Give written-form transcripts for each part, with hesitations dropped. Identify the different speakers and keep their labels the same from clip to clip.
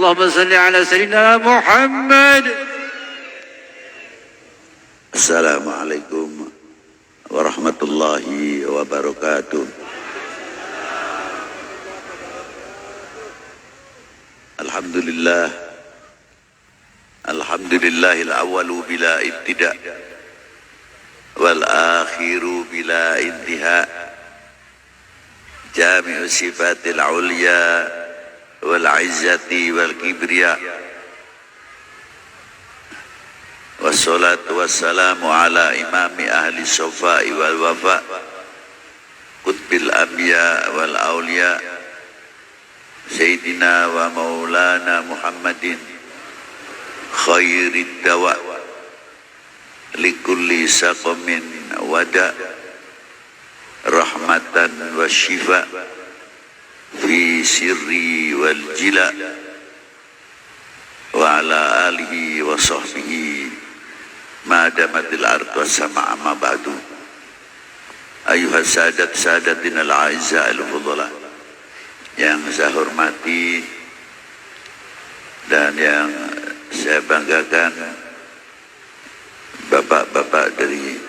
Speaker 1: اللهم صل على سيدنا محمد.
Speaker 2: Assalamualaikum warahmatullahi wabarakatuh. Alhamdulillah, alhamdulillahil awwalu bila ibtida wal akhiru bila intiha, jami'u sifatil ulya wal izzati wal kibriya, wassalatu wassalamu ala imami ahli sofai wal wafa, qutbil anbiya wal awliya, Sayyidina wa maulana Muhammadin khairid dawa likulli saqamin wada, rahmatan wa shifa fi sirri wal jila, wa ala alihi wa sahbihi ma damatil ardu was-sama'a ma ba'du. Ayuhas sadatina al-a'izza al-fudhala, yang saya hormati dan yang saya banggakan, bapak-bapak dari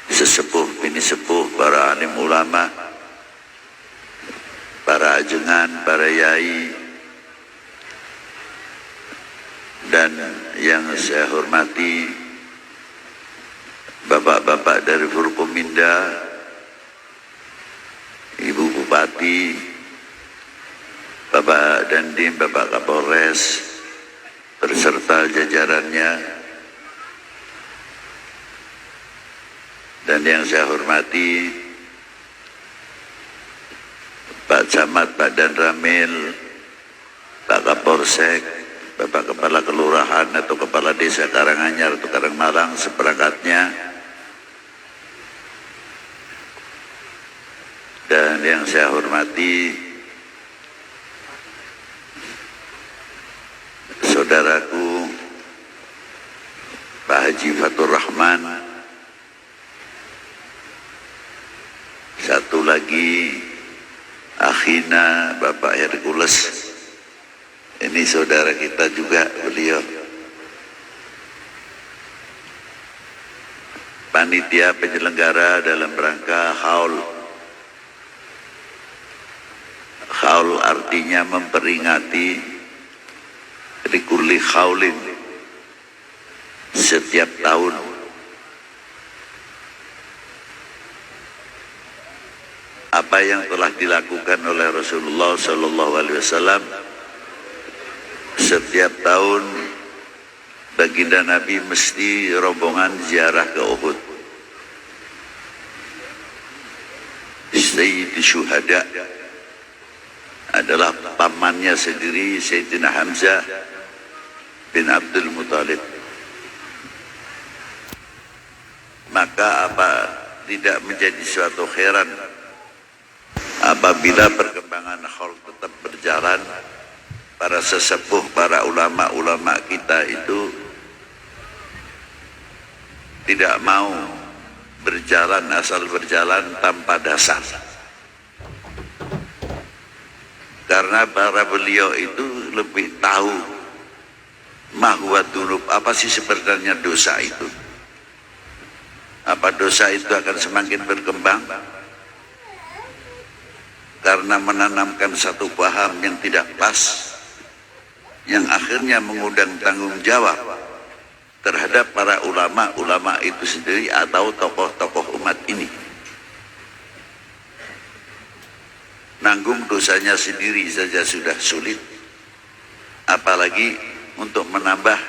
Speaker 2: sesepuh, bini sepuh, para alim ulama, para ajengan, para yai, dan yang saya hormati bapak-bapak dari Forkominda, Ibu Bupati, Bapak Dandim, Bapak Kapolres, berserta jajarannya, dan yang saya hormati Pak Camat, Pak Danramil, Pak Kapolsek, Bapak Kepala Kelurahan atau Kepala Desa Karanganyar atau Karangmalang seperangkatnya, dan yang saya hormati saudaraku Pak Haji Fatur Rahman, satu lagi akhina Bapak Hercules, ini saudara kita juga beliau, panitia penyelenggara dalam rangka haul. Haul artinya memperingati likulli khaulin, setiap tahun apa yang telah dilakukan oleh Rasulullah SAW. Setiap tahun baginda Nabi mesti rombongan ziarah ke Uhud. Sayyid Syuhada adalah pamannya sendiri, Sayyidina Hamzah bin Abdul Muthalib. Maka apa tidak menjadi suatu heran apabila perkembangan haul tetap berjalan, para sesepuh, para ulama-ulama kita itu tidak mau berjalan asal berjalan tanpa dasar. Karena para beliau itu lebih tahu mahwa dunub, apa sih sebenarnya dosa itu. Apa dosa itu akan semakin berkembang karena menanamkan satu paham yang tidak pas, yang akhirnya mengundang tanggung jawab terhadap para ulama-ulama itu sendiri atau tokoh-tokoh umat ini. Nanggung dosanya sendiri saja sudah sulit, apalagi untuk menambah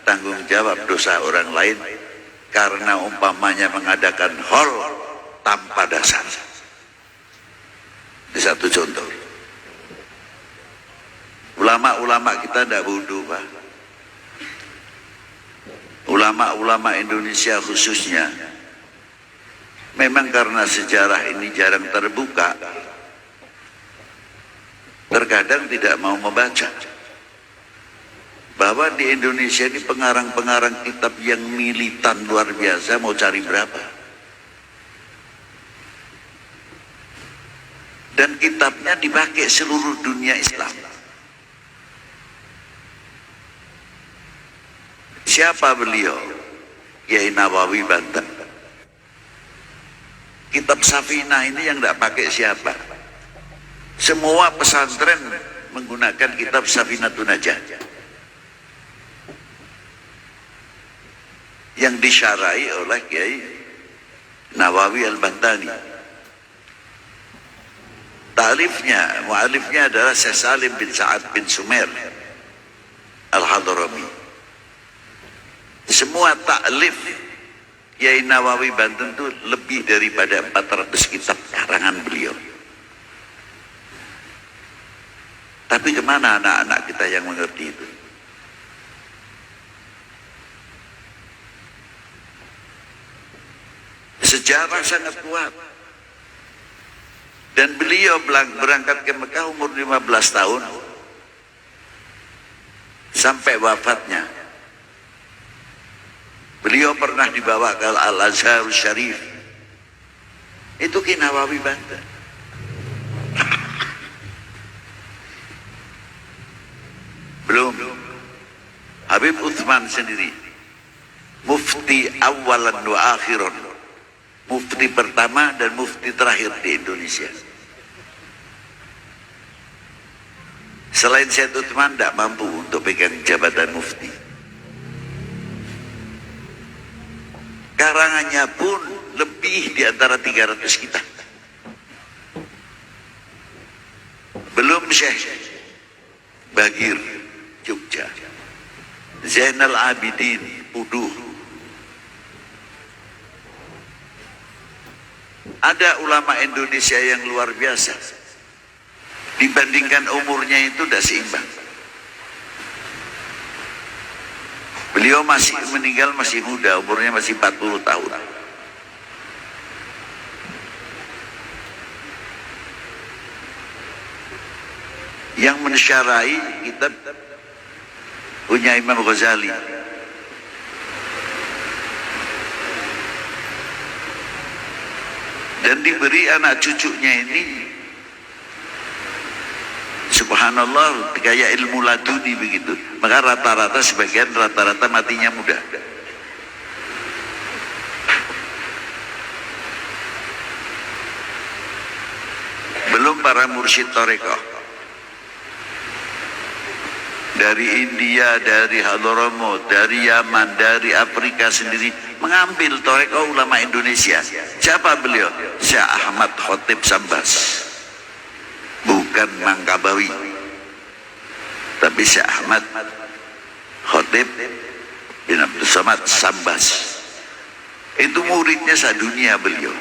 Speaker 2: tanggung jawab dosa orang lain karena umpamanya mengadakan haul tanpa dasar. Ini satu contoh. Ulama-ulama kita tidak bodoh, Pak. Ulama-ulama Indonesia khususnya, memang karena sejarah ini jarang terbuka, terkadang tidak mau membaca bahwa di Indonesia ini pengarang-pengarang kitab yang militan luar biasa, mau cari berapa. Dan kitabnya dipakai seluruh dunia Islam. Siapa beliau? Kiai Nawawi Banten. Kitab Safinah ini yang tidak pakai siapa? Semua pesantren menggunakan kitab Safinatun Najah yang disyarai oleh Kiai Nawawi Al-Bantani. Ta'alifnya, mu'alifnya adalah Syekh Salim bin Sa'ad bin Sumer Al-Hadrami. Semua ta'lif Kiai Nawawi Banten itu lebih daripada 400 kitab karangan beliau. Tapi kemana anak-anak kita yang mengerti itu? Sejarah sangat kuat. Dan beliau berangkat ke Mekah umur 15 tahun sampai wafatnya. Beliau pernah dibawa ke Al-Azhar Syarif. Itu Kiai Nawawi Banten. Belum. Habib Utsman sendiri. Mufti awalan wa akhiran. Mufti pertama dan mufti terakhir di Indonesia. Selain Syed Utsman tidak mampu untuk pegang jabatan mufti. Karangannya pun lebih di antara 300 kitab. Belum Syekh Bagir Jogja, Zainal Abidin Puduh. Ada ulama Indonesia yang luar biasa. Dibandingkan umurnya itu tidak seimbang. Beliau masih meninggal masih muda, umurnya masih 40 tahun. Yang mensyarai kitab punya Imam Ghazali. Dan diberi anak cucunya ini, subhanallah, kayak ilmu laduni begitu. Maka rata-rata sebagian rata-rata matinya muda. Belum para mursyid Thariqah dari India, dari Hadramaut, dari Yaman, dari Afrika sendiri mengambil Thariqah ulama Indonesia. Siapa beliau? Syekh Ahmad Khotib Sambas. Bukan Mangkabawi, tapi Syekh Ahmad Khotib bin Abdul Samad Sambas. Itu muridnya sadunia beliau.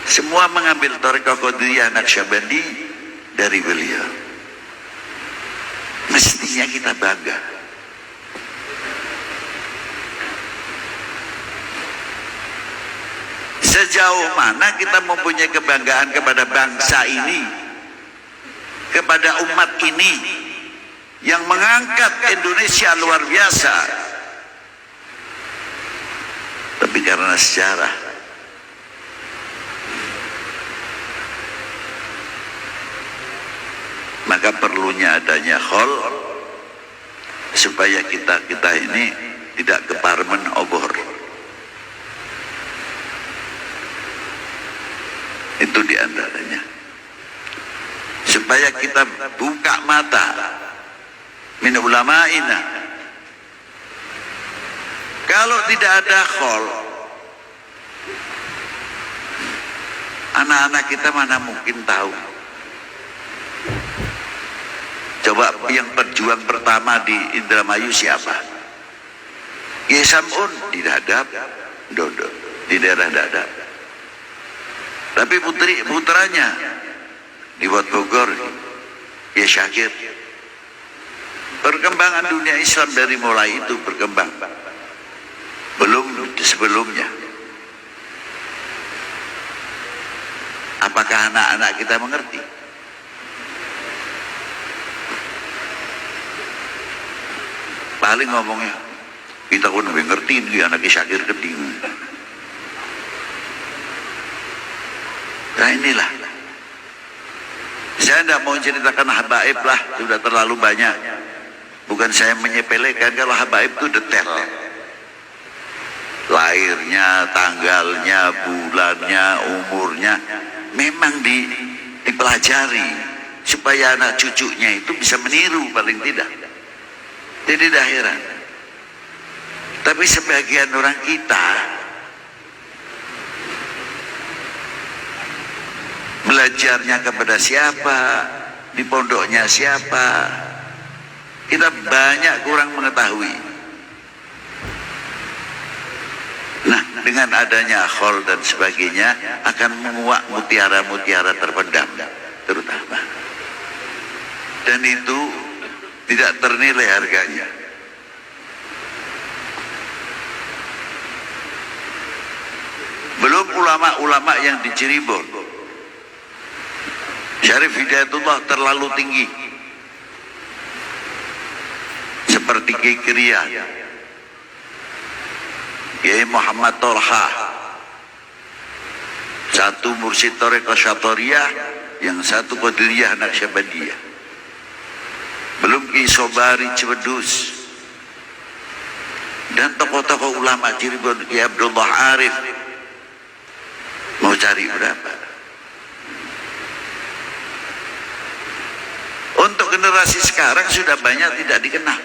Speaker 2: Semua mengambil Thariqah Qadiriyah Naqsyabandi dari beliau. Mestinya kita bangga. Sejauh mana kita mempunyai kebanggaan kepada bangsa ini, kepada umat ini yang mengangkat Indonesia luar biasa. Tapi karena sejarah, maka perlunya adanya khol supaya kita ini tidak keparmen obor. Itu diantaranya. Supaya kita buka mata min ulama'ina. Kalau tidak ada khol, anak-anak kita mana mungkin tahu. Coba yang berjuang pertama di Indramayu siapa? Kiai Sam'un di Dadap, Dodo, di daerah Dadap. Tapi putranya di Wat Bogor, ya Syakir. Perkembangan dunia Islam dari mulai itu berkembang. Belum sebelumnya. Apakah anak-anak kita mengerti? Paling ngomongnya, kita pun lebih ngerti ini anak Syakir keding. Nah inilah, saya tidak mau ceritakan habaib lah, sudah terlalu banyak. Bukan saya menyepelekan, kalau habaib itu detail. Lahirnya, tanggalnya, bulannya, umurnya memang dipelajari supaya anak cucunya itu bisa meniru paling tidak. Jadi tidak heran. Tapi sebagian orang kita belajarnya kepada siapa, di pondoknya siapa, kita banyak kurang mengetahui. Nah, dengan adanya khol dan sebagainya akan menguak mutiara-mutiara terpendam terutama, dan itu tidak ternilai harganya. Belum ulama-ulama yang di Cirebon, Syarif Hidayatullah terlalu tinggi, seperti Kiai Kiria, Kiai Muhammad Tolha, satu mursyid Thariqah Syatoriyah, yang satu Qadiriyah Naqsyabandiyah. Belum Kiai Sobari Cibedus, dan tokoh-tokoh ulama Cirebon, Kiai Abdullah Arif. Mau cari berapa? Untuk generasi sekarang sudah banyak tidak dikenal.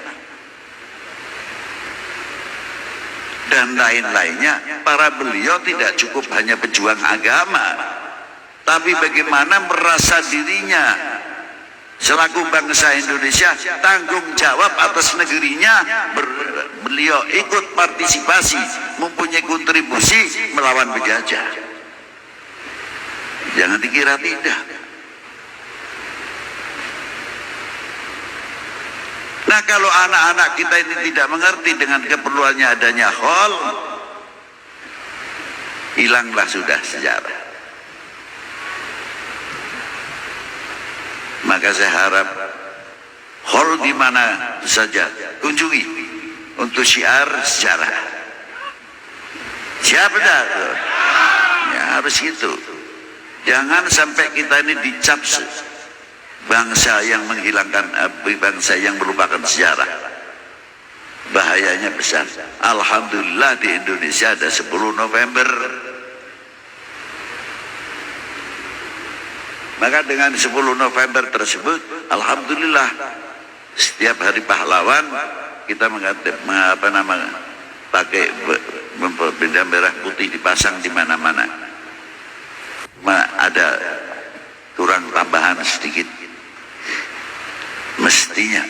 Speaker 2: Dan lain-lainnya, para beliau tidak cukup hanya pejuang agama, tapi bagaimana merasa dirinya selaku bangsa Indonesia tanggung jawab atas negerinya. Beliau ikut partisipasi, mempunyai kontribusi melawan penjajah. Jangan dikira tidak. Nah, kalau anak-anak kita ini tidak mengerti dengan keperluannya adanya khol, hilanglah sudah sejarah. Maka saya harap khol di mana saja kunjungi untuk syiar sejarah. Siapa dah? Ya harus itu. Jangan sampai kita ini dicap bangsa yang menghilangkan, bangsa yang melupakan sejarah. Bahayanya besar. Alhamdulillah di Indonesia ada 10 November. Maka dengan 10 November tersebut, alhamdulillah setiap hari pahlawan kita pakai bendera merah putih dipasang di mana-mana. Ada kurang tambahan sedikit, mestinya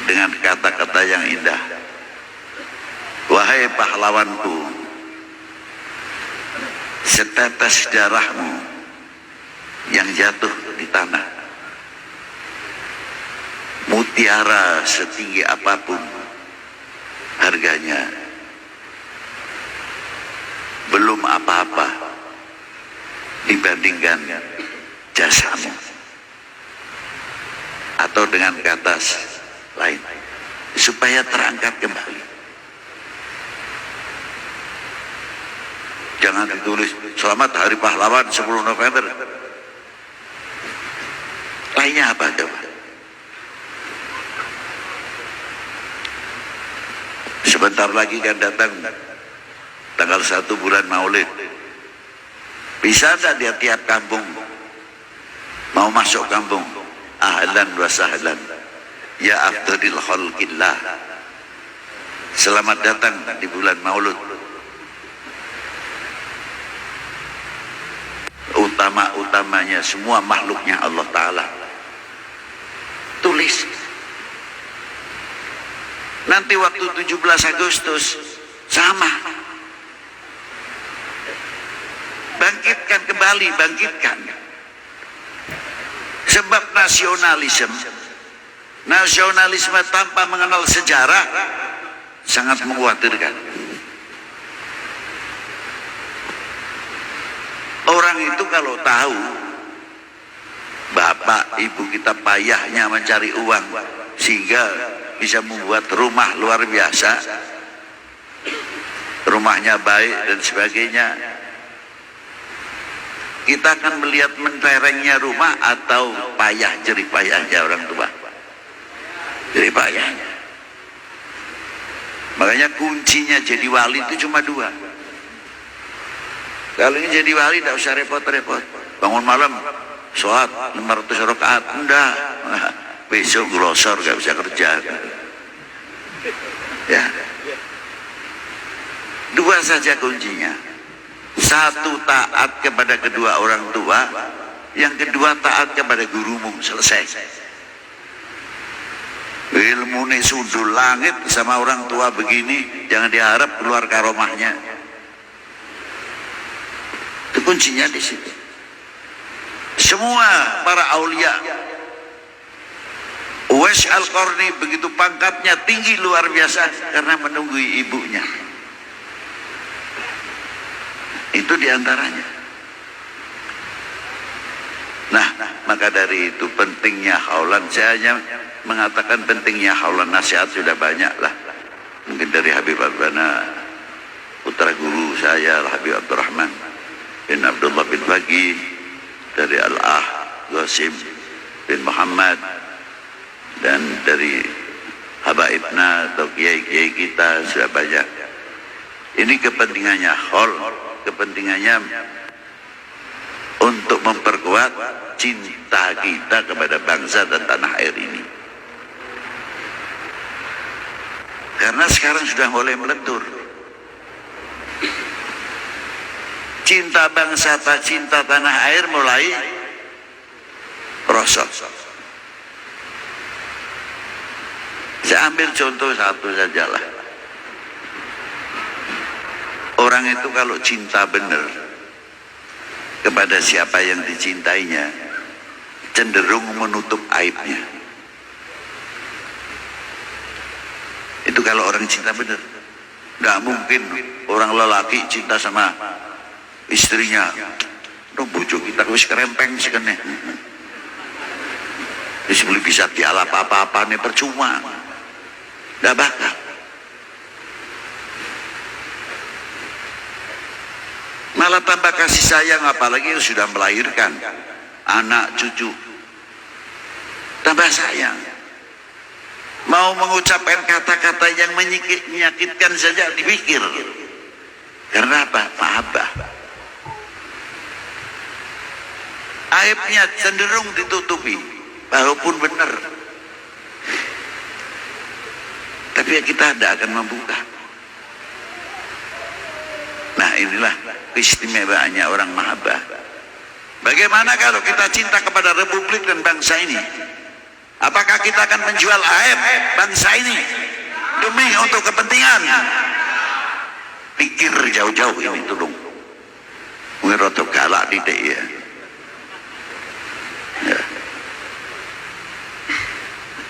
Speaker 2: dengan kata-kata yang indah, wahai pahlawanku, setetes darahmu yang jatuh di tanah, mutiara setinggi apapun harganya belum apa-apa dibandingkan jasamu. Atau dengan kata lain, supaya terangkat kembali. Jangan ditulis selamat hari pahlawan 10 November. Lainnya apa coba? Sebentar lagi kan datang tanggal 1 bulan Maulid. Bisa tak dia tiap kampung mau masuk kampung, ahlan wa sahlan ya afdalil khalqillah, selamat datang di bulan Maulud, utama-utamanya semua makhluknya Allah Ta'ala. Tulis. Nanti waktu 17 Agustus sama. Bangkitkan kembali, bangkitkan. Sebab nasionalisme tanpa mengenal sejarah sangat mengkhawatirkan. Orang itu kalau tahu bapak ibu kita payahnya mencari uang sehingga bisa membuat rumah luar biasa, rumahnya baik dan sebagainya, kita akan melihat menterengnya rumah atau payah jerih payahnya orang tua. Jadi bahayanya. Makanya kuncinya jadi wali itu cuma dua. Kalau ingin jadi wali tidak usah repot-repot. Bangun malam, sholat 500 rakaat, enggak. Besok glosor gak bisa kerja. Ya. Dua saja kuncinya. Satu, taat kepada kedua orang tua. Yang kedua, taat kepada gurumu. Selesai. Ilmu ini sudul langit sama orang tua begini, jangan diharap keluar karomahnya. Itu kuncinya di situ. Semua para aulia, Uwais Al-Qarni begitu pangkatnya tinggi luar biasa karena menunggui ibunya. Itu diantaranya. Nah, maka dari itu pentingnya haulan. Saya hanya mengatakan pentingnya haulan, nasihat sudah banyak lah. Mungkin dari Habib Albana, putra guru saya Habib Abdurrahman bin Abdullah bin Bagi, dari Al-Ah Qasim bin Muhammad, dan dari habaibna atau kiai-kiai kita sudah banyak. Ini kepentingannya haul, kepentingannya untuk memperkuat cinta kita kepada bangsa dan tanah air ini. Karena sekarang sudah mulai melentur. Cinta bangsa, cinta tanah air mulai rosot. Saya ambil contoh satu sajalah. Orang itu kalau cinta benar kepada siapa yang dicintainya, cenderung menutup aibnya. Itu kalau orang cinta benar. Nggak mungkin orang lelaki cinta sama istrinya, "Duh, bojo kita wis kerempeng sih kene. Wis bisa dialap apa-apa nih percuma." Nggak bakal. Malah tambah kasih sayang, apalagi sudah melahirkan anak cucu, tambah sayang. Mau mengucapkan kata-kata yang menyakitkan saja dipikir. Karena apa? Mahabbah. Aibnya cenderung ditutupi, walaupun benar. Tapi kita tidak akan membuka. Nah, inilah keistimewaannya orang mahabbah. Bagaimana kalau kita cinta kepada republik dan bangsa ini? Apakah kita akan menjual aib bangsa ini demi untuk kepentingan? Pikir jauh-jauh ini tolong. Ngerotok galak didik ya. Ya.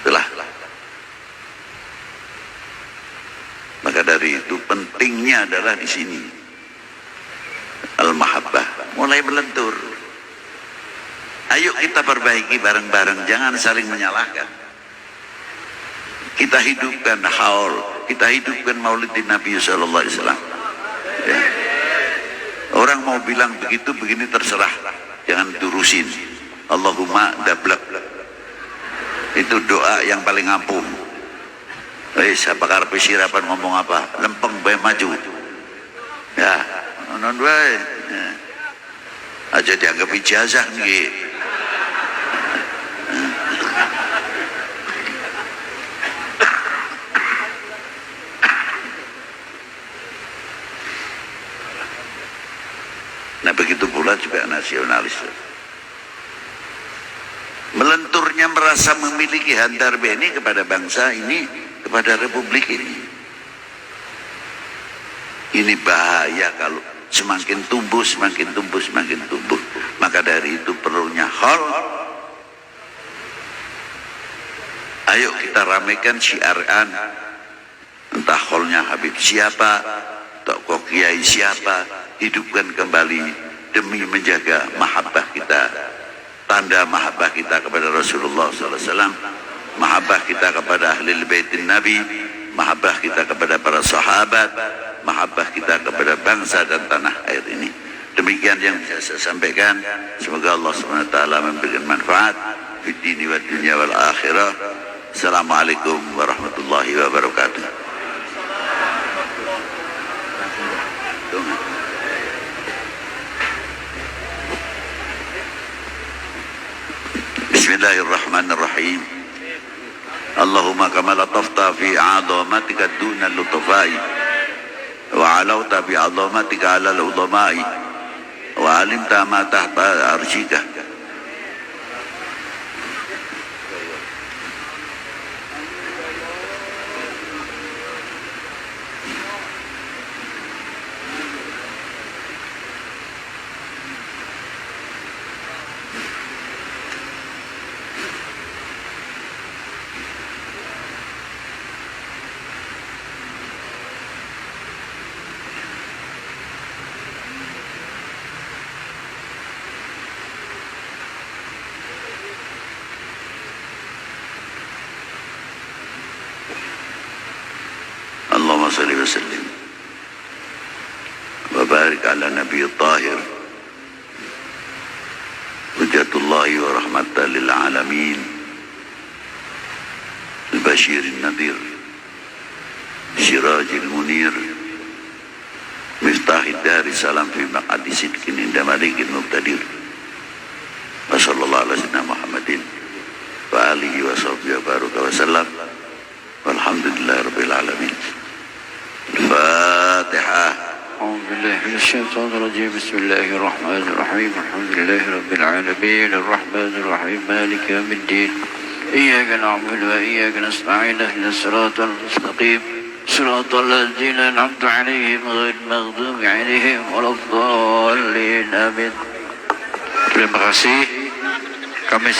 Speaker 2: Itulah. Maka dari itu pentingnya adalah di sini. Al-mahabbah mulai melentur. Ayo kita perbaiki bareng-bareng, jangan saling menyalahkan. Kita hidupkan haul, kita hidupkan maulidin Nabi sallallahu alaihi wasallam. Ya. Orang mau bilang begitu begini terserah, jangan turusin. Allahumma dablak. Itu doa yang paling ampuh. Siapa karepe sirapan ngomong apa? Lempeng bae maju. Ya, non bae. Ya. Aja dianggap ijazah nggih. Nah, begitu pula juga nasionalis. Melenturnya merasa memiliki hantar beni kepada bangsa ini, kepada republik ini. Ini bahaya kalau semakin tumbuh, semakin tumbuh, semakin tumbuh. Maka dari itu perlunya hal. Ayo kita ramaikan syiaran. Entah holnya Habib siapa, tokoh kiai siapa, hidupkan kembali demi menjaga mahabbah kita. Tanda mahabbah kita kepada Rasulullah SAW, mahabbah kita kepada ahli baitin Nabi, mahabbah kita kepada para sahabat, mahabbah kita kepada bangsa dan tanah air ini. Demikian yang bisa saya sampaikan. Semoga Allah SWT memberikan manfaat di dini wa dunia wal akhirah. Assalamualaikum warahmatullahi wabarakatuh. Bismillahirrahmanirrahim. Allahumma kama latafta fi a'zamatika duna lutafai wa alauta bi 'azamatika 'ala al-udamai wa 'alimta ma tahta arshika. Allahumma salli wa sallim wa barik ala nabiy tahir hujjatullahi wa rahmatan lil alamin al-bashir al-nadir sirajil munir miftahid dari salam fi maqadi sidqin inda malikin muqtadir wa sallallahu ala sayyidina Muhammadin wa alihi wa sahbihi wa baraka wa sallam walhamdulillahi rabbil alamin. الفاتحة.
Speaker 1: أعوذ بالله من الشيطان الرجيم. بسم الله الرحمن الرحيم. الحمد لله رب العالمين الرحمن الرحيم مالك يوم الدين إياك نعبد وإياك نستعين اهدنا الصراط المستقيم صراط الذين أنعمت عليهم غير المغضوب عليهم ولا الضالين آمين. Terima kasih. Kami